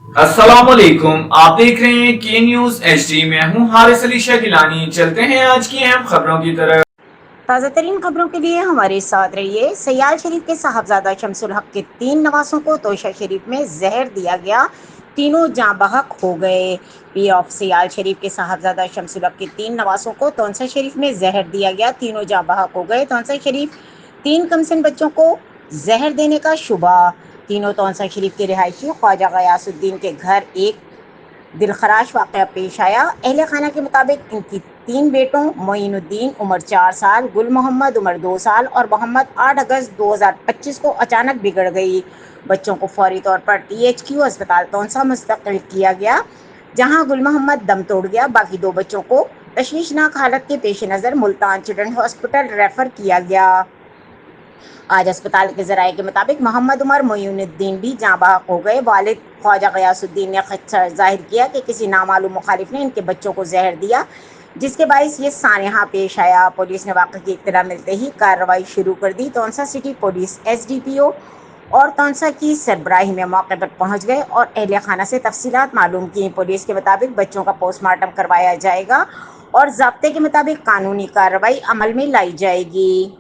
अस्सलामुअलैकुम, आप देख रहे हैं के न्यूज HD। मैं हूं हारिस अली शाह गिलानी। चलते हैं आज की अहम खबरों की तरफ। ताज़ा तरीन खबरों के लिए हमारे साथ रहिए। सयाल शरीफ के साहबजादा शमसुल हक के 3 नवासों को तोशा शरीफ में जहर दिया गया, तीनों जाँ बहक हो गए। पी ऑफ सयाल शरीफ के साहबजादा शमसुल हक के 3 नवासों को तोनसा शरीफ में जहर दिया गया, तीनों जाँ बहक हो गए। तोनसा शरीफ 3 कमसिन बच्चों को जहर देने का शुबा। तीनों तोनसा शरीफ के रिहायशी ख्वाजा गयासुद्दीन के घर एक दिलखराश वाक़या पेश आया। अहले खाना के मुताबिक इनकी 3 बेटों मोइनुद्दीन उम्र 4 साल, गुल मोहम्मद उम्र 2 साल और मोहम्मद 8 अगस्त 2025 को अचानक बिगड़ गई। बच्चों को फौरी तौर पर THQ अस्पताल तोनसा मुंतकिल किया गया, जहां गुल मोहम्मद दम तोड़ गया। बाकी 2 बच्चों को तशवीशनाक हालत के पेश नज़र मुल्तान चिल्ड्रन हॉस्पिटल रेफर किया गया। आज अस्पताल के जराये के मुताबिक मोहम्मद उमर मोइनुद्दीन भी जाँ बहक हो गए। वालिद ख्वाजा गयासुद्दीन ने खदशा जाहिर किया कि किसी नामालूम मुखालिफ ने इनके बच्चों को जहर दिया, जिसके बाइस ये सानहा पेश आया। पुलिस ने वाक़े की इत्तला मिलते ही कार्रवाई शुरू कर दी। तोनसा सिटी पुलिस SDPO और तोनसा की सरबराही में मौके पर पहुंच गए और अहले खाना से तफसीलात मालूम की। पुलिस के मुताबिक बच्चों का पोस्टमार्टम करवाया जाएगा और ज़ाब्ते के मुताबिक कानूनी कार्रवाई अमल में लाई जाएगी।